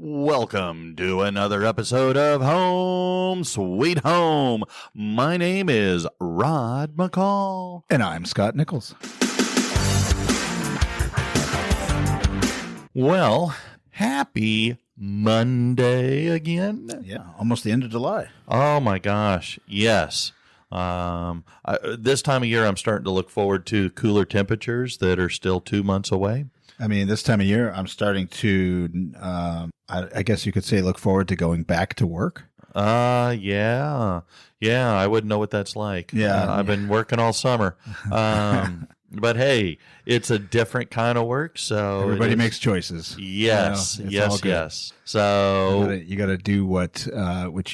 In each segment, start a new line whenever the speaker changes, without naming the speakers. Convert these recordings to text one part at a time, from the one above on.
Welcome to another episode of Home Sweet Home. My name is Rod McCall.
And I'm Scott Nichols.
Well, happy Monday again.
Yeah, almost the end of July.
Oh my gosh, yes. This time of year, I'm starting to look forward to cooler temperatures that are still 2 months away.
I mean, this time of year, I'm starting to, I guess you could say, look forward to going back to work.
Yeah, I wouldn't know what that's like.
Yeah.
I've been working all summer. But hey, it's a different kind of work, so
Everybody makes choices.
Yes,
You know,
yes. So
you got to do what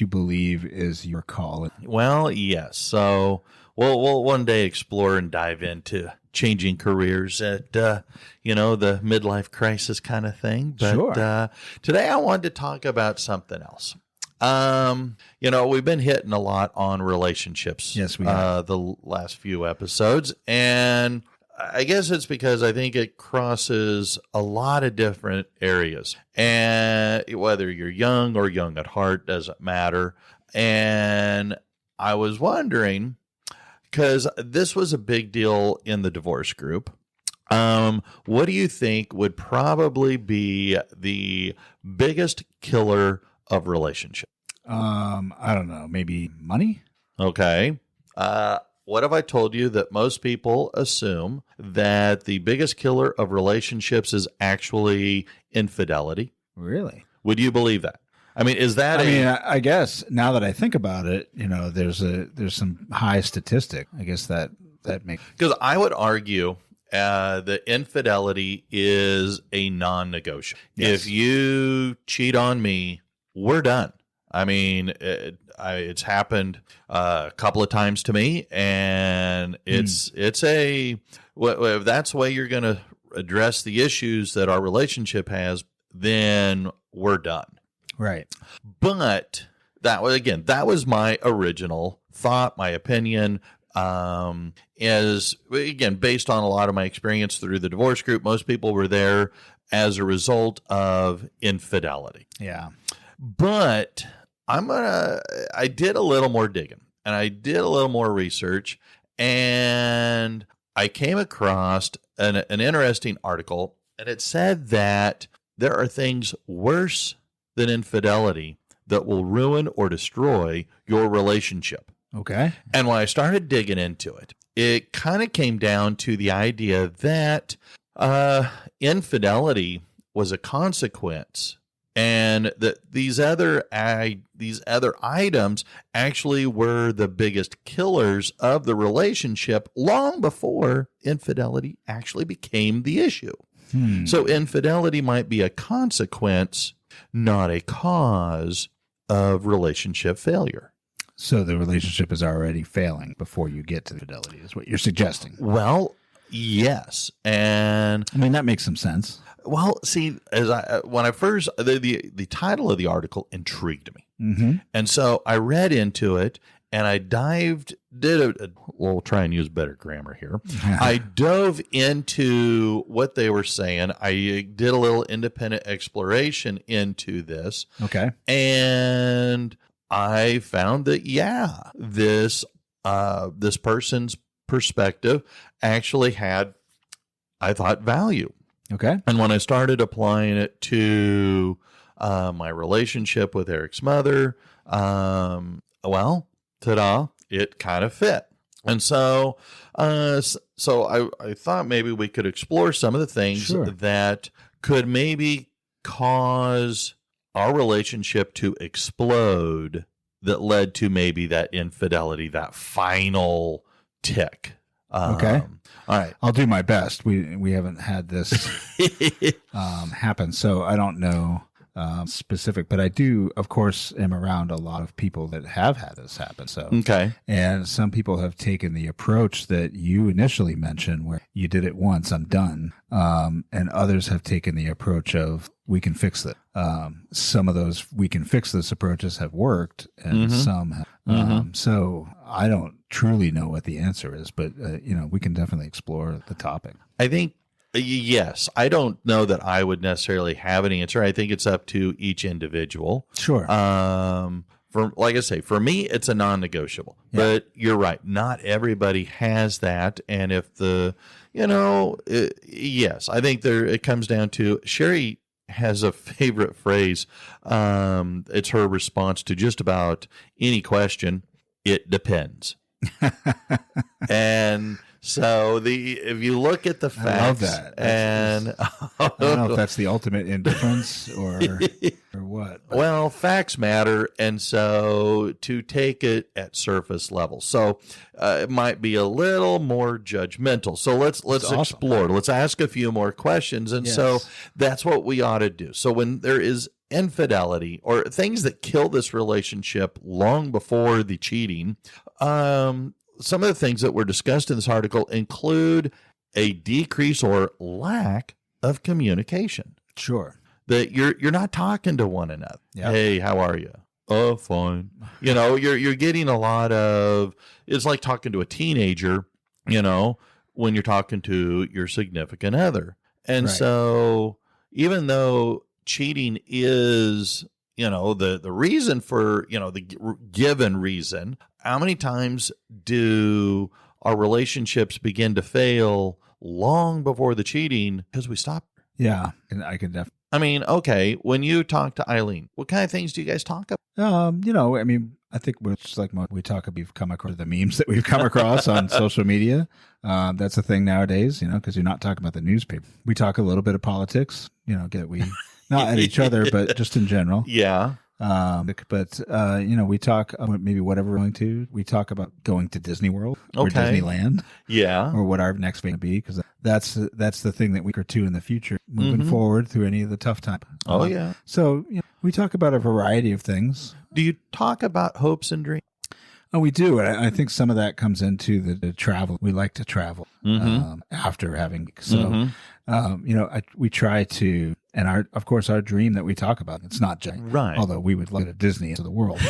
you believe is your call.
well, yes. So we'll one day explore and dive into changing careers at the midlife crisis kind of thing. But
Sure.
Today I wanted to talk about something else. We've been hitting a lot on relationships.
Yes, we have.
The last few episodes, and I guess it's because I think it crosses a lot of different areas, and whether you're young or young at heart doesn't matter. And I was wondering, because this was a big deal in the divorce group. What do you think would probably be the biggest killer of relationship?
I don't know, maybe money?
Okay. What if I told you that most people assume that the biggest killer of relationships is actually infidelity?
Really?
Would you believe that? I mean, is that
I guess now that I think about it, there's some high statistic. I guess that makes.
Because I would argue that infidelity is a non-negotiable.
Yes.
If you cheat on me, we're done. I mean, it's happened a couple of times to me, and if that's the way you're going to address the issues that our relationship has, then we're done.
Right.
But that was my original thought, my opinion. Is again based on a lot of my experience through the divorce group. Most people were there as a result of infidelity.
Yeah.
But I did a little more digging, and I did a little more research, and I came across an interesting article, and it said that there are things worse than infidelity that will ruin or destroy your relationship.
Okay.
And when I started digging into it, it kind of came down to the idea that infidelity was a consequence, and that these other items actually were the biggest killers of the relationship long before infidelity actually became the issue. So infidelity might be a consequence, not a cause of relationship failure.
So the relationship is already failing before you get to the fidelity, is what you're suggesting.
Well, yes, and
I mean that makes some sense.
well, see, when I first the title of the article intrigued me, and so I read into it, and I we'll try and use better grammar here. I dove into what they were saying. I did a little independent exploration into this.
Okay.
And I found that, this person's perspective actually had, I thought, value.
Okay.
And when I started applying it to my relationship with Eric's mother, ta-da, it kind of fit. And so I thought maybe we could explore some of the things
Sure.
that could maybe cause our relationship to explode that led to maybe that infidelity, that final tick.
Okay.
All right.
I'll do my best. We haven't had this happen, so I don't know specific, but I do, of course, am around a lot of people that have had this happen. So,
Okay.
and some people have taken the approach that you initially mentioned, where you did it once, I'm done, and others have taken the approach of we can fix it. Some of those we can fix this approaches have worked, and some have. So I don't truly know what the answer is, but we can definitely explore the topic.
I think Yes. I don't know that I would necessarily have an answer. I think it's up to each individual.
Sure.
Like I say, for me, it's a non-negotiable.
Yeah.
But you're right. Not everybody has that. And if yes, I think it comes down to Sherry has a favorite phrase. It's her response to just about any question. It depends. And so if you look at the facts,
I love that.
And
I don't know if that's the ultimate indifference or what.
Well, facts matter, and so to take it at surface level, so it might be a little more judgmental. So let's
awesome.
explore. Let's ask a few more questions, and so that's what we ought to do. So when there is infidelity or things that kill this relationship long before the cheating, some of the things that were discussed in this article include a decrease or lack of communication.
Sure.
That you're not talking to one another.
Yeah.
Hey, how are you? Oh, fine. You're getting a lot of, it's like talking to a teenager, when you're talking to your significant other. And
Right.
so even though cheating is, the reason for, the given reason, how many times do our relationships begin to fail long before the cheating because we stop?
Yeah. And I can definitely.
I mean, okay, when you talk to Eileen, what kind of things do you guys talk about?
I think it's like we've come across the memes that we've come across on social media. That's the thing nowadays, because you're not talking about the newspaper. We talk a little bit of politics, not at each other, but just in general.
Yeah.
We talk maybe whatever we're going to. We talk about going to Disney World or
Okay.
Disneyland,
Yeah.
or what our next thing to be, because that's the thing that we are to in the future, moving
Mhm.
forward through any of the tough time.
Oh, yeah.
So we talk about a variety of things.
Do you talk about hopes and dreams?
Oh, we do. And I think some of that comes into the travel. We like to travel after having. So, we try to, and our dream that we talk about, it's not just,
Right.
although we would look at Disney into the world.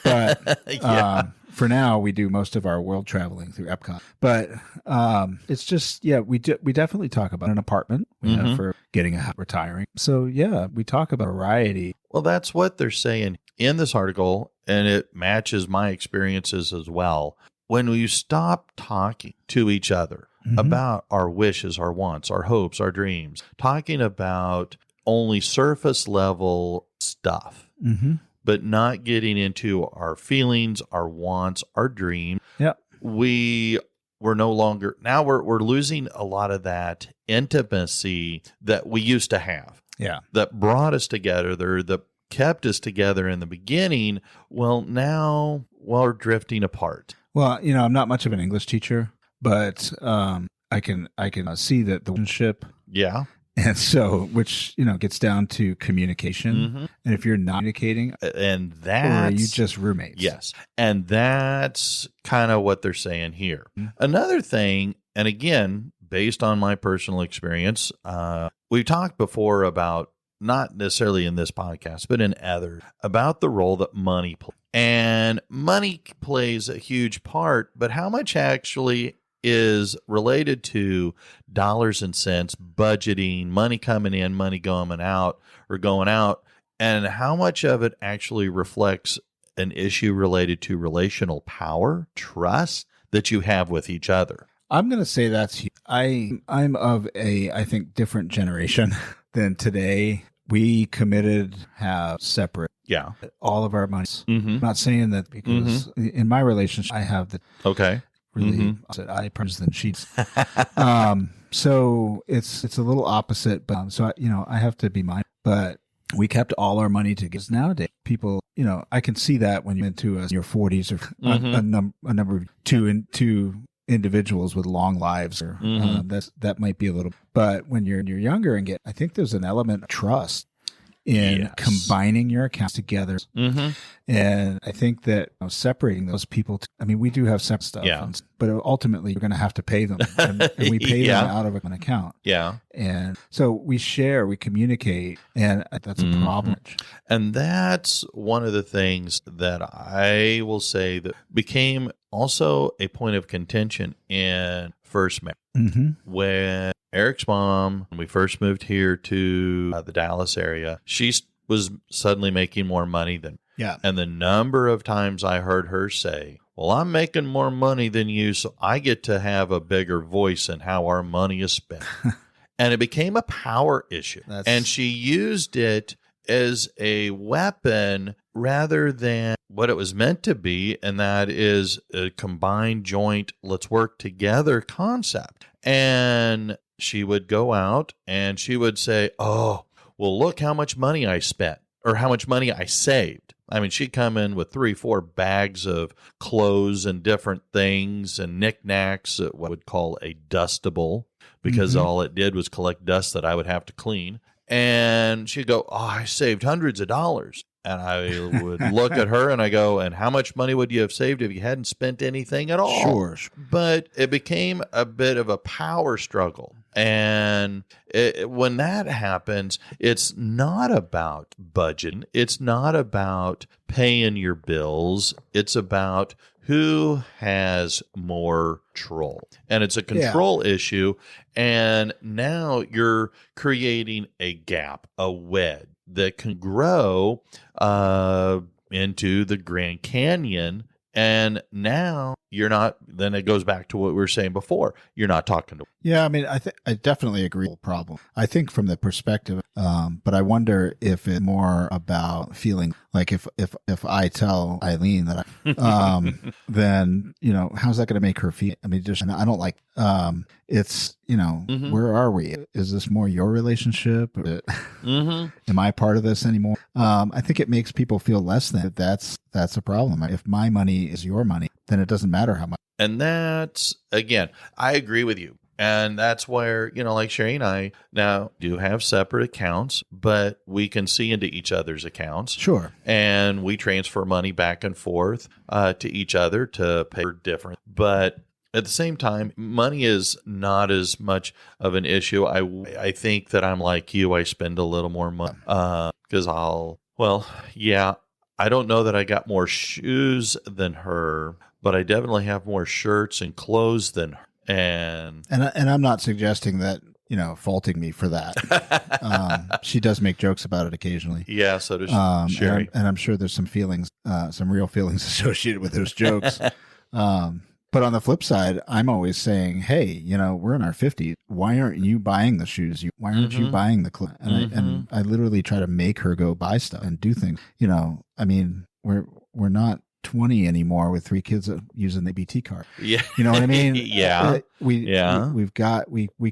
But
Yeah.
for now, we do most of our world traveling through Epcot. But it's just, we definitely talk about an apartment we have for getting retiring. So, we talk about a variety.
Well, that's what they're saying in this article, and it matches my experiences as well. When we stop talking to each other about our wishes, our wants, our hopes, our dreams, talking about only surface level stuff, but not getting into our feelings, our wants, our dreams, we're no longer, now we're losing a lot of that intimacy that we used to have.
Yeah.
That brought us together, that kept us together in the beginning. Well, now we're drifting apart.
Well, I'm not much of an English teacher, but I can see that the relationship,
Yeah.
and so which gets down to communication. And if you're not communicating,
And
or
that's,
are you just roommates?
yes. And that's kind of what they're saying here. Another thing, and again, based on my personal experience, we talked before about, not necessarily in this podcast, but in others, about the role that money plays. And money plays a huge part, but how much actually is related to dollars and cents, budgeting, money coming in, money going out, and how much of it actually reflects an issue related to relational power, trust that you have with each other?
I'm going to say I'm of I think, different generation than today. We have separate all of our money. I'm not saying that because in my relationship, I have the really I purchase than sheets. So it's a little opposite, but I have to be mindful. But we kept all our money together. Nowadays, people, I can see that when you're into your 40s or a number of two individuals with long lives, or that might be a little. But when you're younger I think there's an element of trust in combining your accounts together. And I think that separating those people, we do have separate stuff, but ultimately you're going to have to pay them, and we pay them out of an account. Yeah. And so we communicate, and that's a problem.
And that's one of the things that I will say that became also a point of contention in first marriage.
Mm-hmm.
When Eric's mom, when we first moved here to the Dallas area, she was suddenly making more money than me.
Yeah.
And the number of times I heard her say, well, I'm making more money than you, so I get to have a bigger voice in how our money is spent. And it became a power issue. And she used it as a weapon rather than what it was meant to be, and that is a combined joint, let's work together concept. And she would go out and she would say, oh, well, look how much money I spent or how much money I saved. I mean, she'd come in with 3-4 bags of clothes and different things and knickknacks, what I would call a dustable, because all it did was collect dust that I would have to clean. And she'd go, oh, I saved hundreds of dollars. And I would look at her and I go, and how much money would you have saved if you hadn't spent anything at all?
Sure.
But it became a bit of a power struggle. And when that happens, it's not about budgeting. It's not about paying your bills. It's about who has more control. And it's a control issue. And now you're creating a gap, a wedge that can grow into the Grand Canyon. And now you're not, then it goes back to what we were saying before. You're not talking to.
Yeah, I mean, I definitely agree with the problem. I think from the perspective, but I wonder if it's more about feeling like if I tell Eileen that then, how's that going to make her feel? I mean, just, I don't like, it's, where are we? Is this more your relationship? Am I part of this anymore? I think it makes people feel less than. That's a problem. If my money is your money, then it doesn't matter how much.
And that's, again, I agree with you. And that's where, like Sherry and I now do have separate accounts, but we can see into each other's accounts.
Sure.
And we transfer money back and forth to each other to pay for different. But at the same time, money is not as much of an issue. I think that I'm like you. I spend a little more money because I don't know that I got more shoes than her, but I definitely have more shirts and clothes than her. And
I'm not suggesting that, faulting me for that. She does make jokes about it occasionally.
Yeah, so does Sherry.
And I'm sure there's some feelings, some real feelings associated with those jokes. But on the flip side, I'm always saying, hey, we're in our 50s. Why aren't you buying the shoes? Why aren't you buying the clothes? And I literally try to make her go buy stuff and do things. I mean, we're not 20 anymore with 3 kids using the BT card.
Yeah.
You know what I mean?
Yeah.
We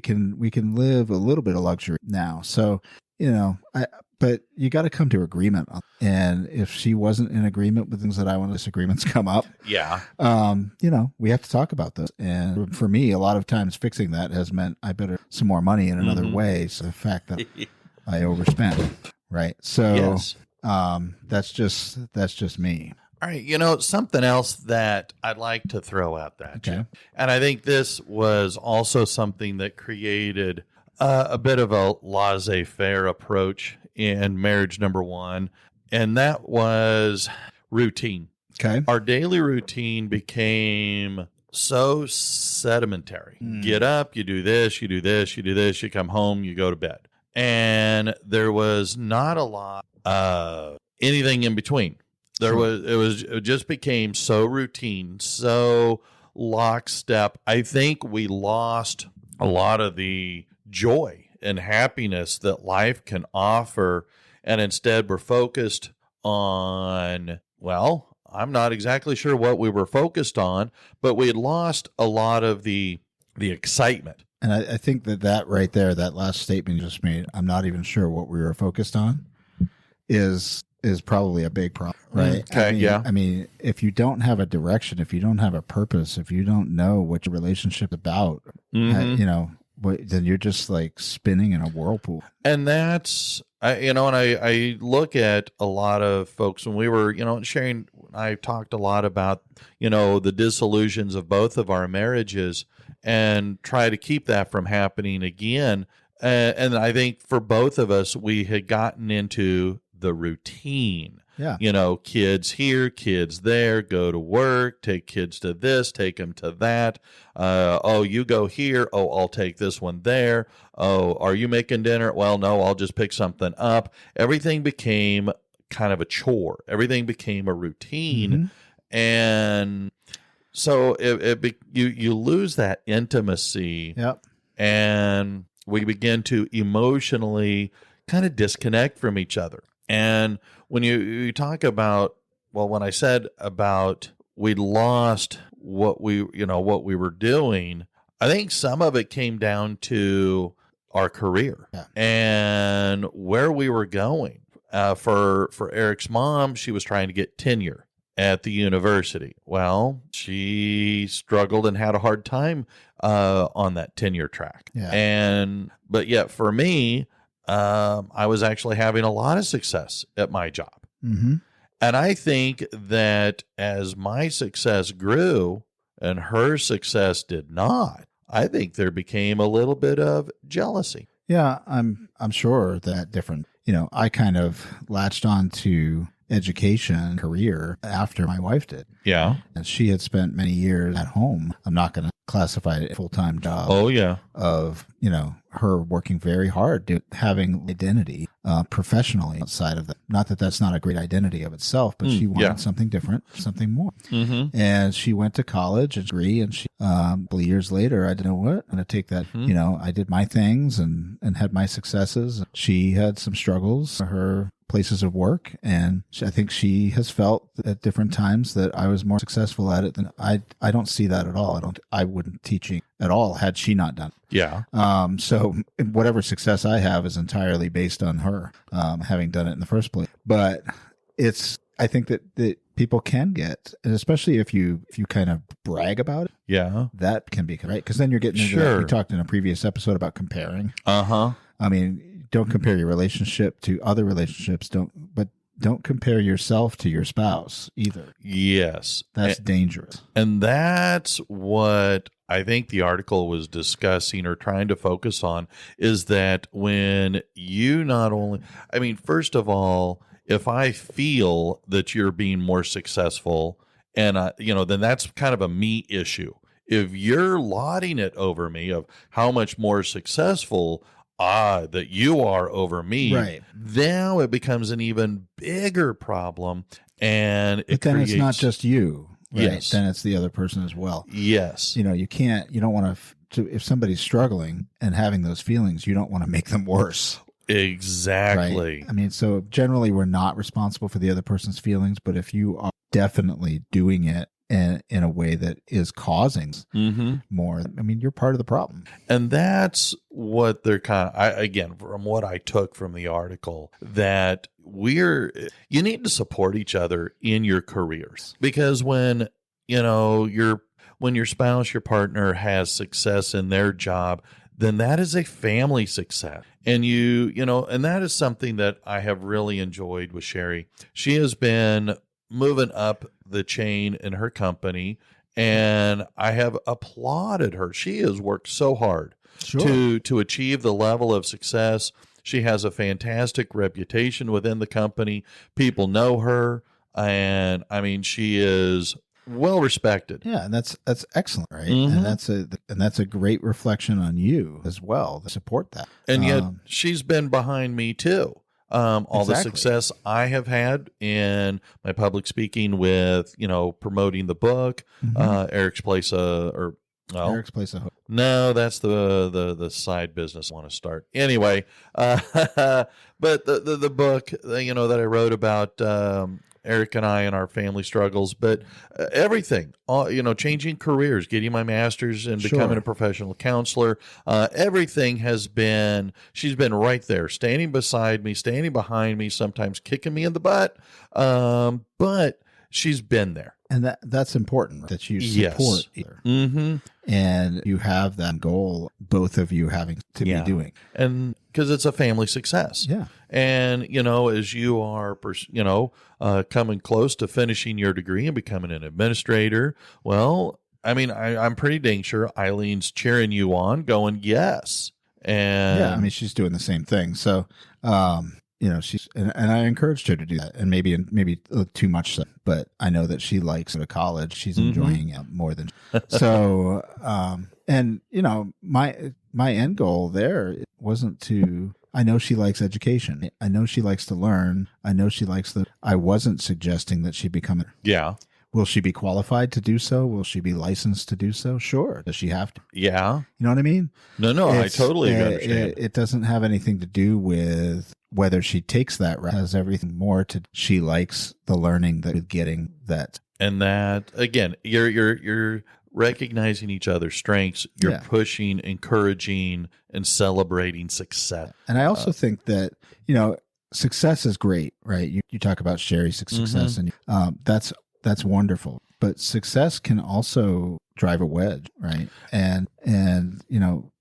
can live a little bit of luxury now. So, but you got to come to agreement. And if she wasn't in agreement with things that I want, disagreements come up.
Yeah.
We have to talk about this. And for me, a lot of times fixing that has meant I better some more money in another way. So the fact that I overspent, right? So, that's just me.
All right, something else that I'd like to throw out there. Okay. And I think this was also something that created a bit of a laissez-faire approach in marriage number one, and that was routine.
Okay.
Our daily routine became so sedimentary. Get up, you do this, you do this, you do this, you come home, you go to bed. And there was not a lot of anything in between. It just became so routine, so lockstep. I think we lost a lot of the joy and happiness that life can offer. And instead we're focused on, I'm not exactly sure what we were focused on, but we had lost a lot of the excitement.
And I think that right there, that last statement you just made, I'm not even sure what we were focused on, is probably a big problem, right?
Okay,
I mean, if you don't have a direction, if you don't have a purpose, if you don't know what your relationship's about, then you're just like spinning in a whirlpool.
And that's, I look at a lot of folks when we were, Sharon and I talked a lot about, the disillusions of both of our marriages and try to keep that from happening again. And I think for both of us, we had gotten into the routine.
Yeah.
You know, kids here, kids there, go to work, take kids to this, take them to that. Oh, you go here. Oh, I'll take this one there. Oh, are you making dinner? Well, no, I'll just pick something up. Everything became kind of a chore. Everything became a routine. And so you lose that intimacy.
Yep.
And we begin to emotionally kind of disconnect from each other. And when you talk about, well, when I said about we lost what we were doing, I think some of it came down to our career and where we were going. For Eric's mom, she was trying to get tenure at the university. Well, she struggled and had a hard time on that tenure track. But yet for me, I was actually having a lot of success at my job. And I think that as my success grew and her success did not, I think there became a little bit of jealousy.
Yeah, I'm sure that different. You know, I kind of latched on to education career after my wife did.
Yeah.
And she had spent many years at home. I'm not going to classify it a full-time job.
Oh, yeah.
Of, you know, her working very hard, having identity professionally outside of that. Not that that's not a great identity of itself, but she wanted something different, something more. And she went to college and degree, and she, a couple of years later, I didn't know what, I'm going to take that, you know, I did my things and had my successes. She had some struggles, her places of work, and I think she has felt at different times that I was more successful at it than I don't see that at all. I wouldn't teaching at all had she not done it.
Yeah.
So whatever success I have is entirely based on her having done it in the first place. But I think that people can get, and especially if you kind of brag about it.
Yeah.
That can be right, because then you're getting into that. We talked in a previous episode about comparing. I mean, don't compare your relationship to other relationships. Don't compare yourself to your spouse either.
Yes.
That's dangerous.
And that's what I think the article was discussing or trying to focus on, is that when you not only, I mean, first of all, if I feel that you're being more successful, and then that's kind of a me issue. If you're lauding it over me of how much more successful that you are over me,
right,
now it becomes an even bigger problem, and
but then it's not just you, right?
Yes,
then it's the other person as well.
Yes,
you don't want to if somebody's struggling and having those feelings, you don't want to make them worse.
Exactly.
Right? I mean, so generally we're not responsible for the other person's feelings, but if you are definitely doing it in a way that is causing more, I mean, you're part of the problem.
And that's what they're again, from what I took from the article, that you need to support each other in your careers, because when your spouse, your partner has success in their job, then that is a family success. And and that is something that I have really enjoyed with Sherry. She has been moving up the chain in her company, and I have applauded her. She has worked so hard to achieve the level of success. She has a fantastic reputation within the company. People know her, and I mean, she is well respected.
Yeah, and that's excellent, right? And that's a great reflection on you as well to support that.
And yet she's been behind me too. All the success I have had in my public speaking with, promoting the book, Eric's Place,
Eric's Place of Hope.
No, that's the side business I want to start. Anyway, but the book, that I wrote about Eric and I and our family struggles, but everything, changing careers, getting my master's and becoming a professional counselor, everything she's been right there, standing beside me, standing behind me, sometimes kicking me in the butt, but she's been there.
And that's important, that you support either. And you have that goal, both of you having to be doing.
And because it's a family success.
Yeah.
And, as you are, coming close to finishing your degree and becoming an administrator, well, I mean, I'm pretty dang sure Eileen's cheering you on, going, yes. And
yeah, I mean, she's doing the same thing. So, she's, and I encouraged her to do that, and maybe too much so, but I know that she likes to go to college. She's enjoying it more than so. And my end goal there wasn't to. I know she likes education. I know she likes to learn. I know she likes I wasn't suggesting that she become.
Yeah.
Will she be qualified to do so? Will she be licensed to do so? Sure. Does she have to?
Yeah.
You know what I mean?
No, I totally understand.
It doesn't have anything to do with whether she takes that route. It has everything more to she likes the learning that getting that.
And that, again, you're recognizing each other's strengths. You're pushing, encouraging, and celebrating success.
And I also think that, success is great, right? You talk about Sherry's success, and that's wonderful. But success can also drive a wedge, right? And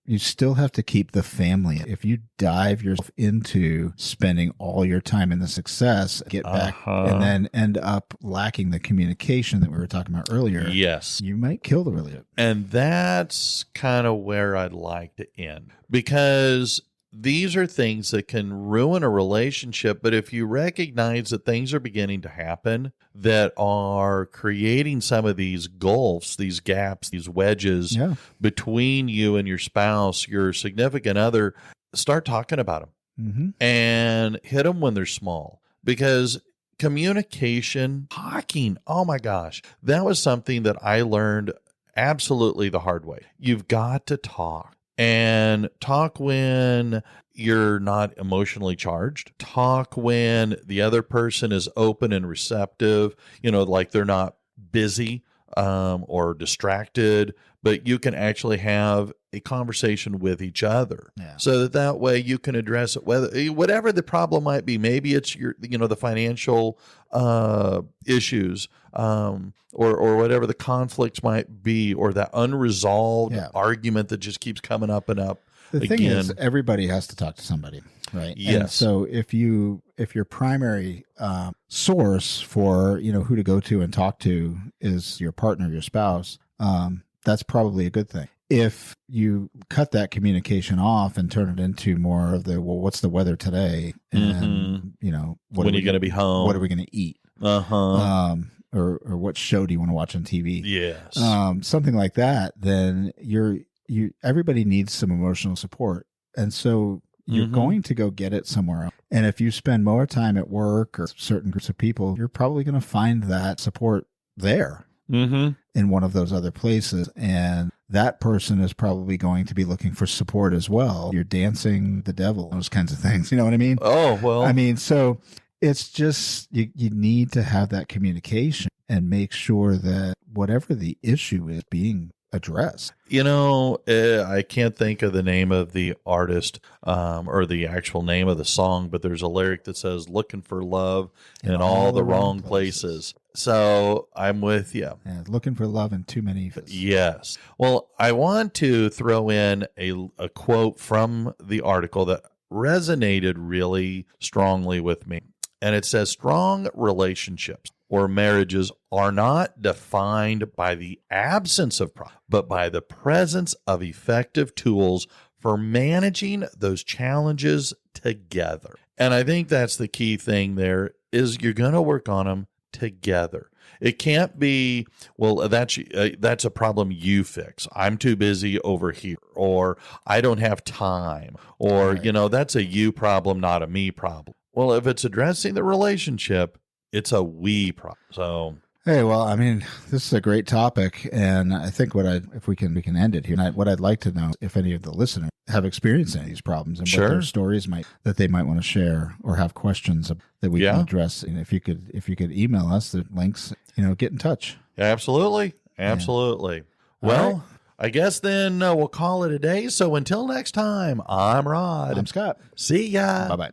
you still have to keep the family. If you dive yourself into spending all your time in the success, get back, and then end up lacking the communication that we were talking about earlier,
yes,
you might kill the relationship.
And that's kind of where I'd like to end, because these are things that can ruin a relationship. But if you recognize that things are beginning to happen that are creating some of these gulfs, these gaps, these wedges between you and your spouse, your significant other, start talking about them and hit them when they're small. Because communication, talking, oh my gosh, that was something that I learned absolutely the hard way. You've got to talk. And talk when you're not emotionally charged. Talk when the other person is open and receptive, like they're not busy or distracted, but you can actually have a conversation with each other so that way you can address it, whatever the problem might be. Maybe it's the financial issues or whatever the conflicts might be, or that unresolved argument that just keeps coming up and up.
The thing is, everybody has to talk to somebody, right?
Yes.
And so if your primary source for who to go to and talk to is your partner, your spouse, that's probably a good thing. If you cut that communication off and turn it into more of what's the weather today, and when are you
going to be home?
What are we going to eat? Or what show do you want to watch on TV?
Yes.
Something like that. Then everybody needs some emotional support, and so you're going to go get it somewhere else. And if you spend more time at work or certain groups of people, you're probably going to find that support there in one of those other places. And that person is probably going to be looking for support as well. You're dancing the devil, those kinds of things. You know what I mean?
Oh, well.
I mean, so it's just you need to have that communication and make sure that whatever the issue is being addressed.
I can't think of the name of the artist or the actual name of the song, but there's a lyric that says, looking for love in all the wrong places. So I'm with you.
Yeah, looking for love in too many.
Yes. Well, I want to throw in a quote from the article that resonated really strongly with me. And it says, strong relationships or marriages are not defined by the absence of problems, but by the presence of effective tools for managing those challenges together. And I think that's the key thing there, is you're going to work on them together. It can't be, well, that's a problem you fix. I'm too busy over here, or I don't have time, or, that's a you problem, not a me problem. Well, if it's addressing the relationship, it's a we problem. So,
hey, well, I mean, this is a great topic, and I think if we can end it here. What I'd like to know if any of the listeners have experienced any of these problems and what their stories that they might want to share, or have questions that we can address. And if you could email us the links, get in touch.
Absolutely. Yeah. Well, right. I guess then we'll call it a day. So until next time, I'm Rod.
I'm Scott.
See ya.
Bye-bye.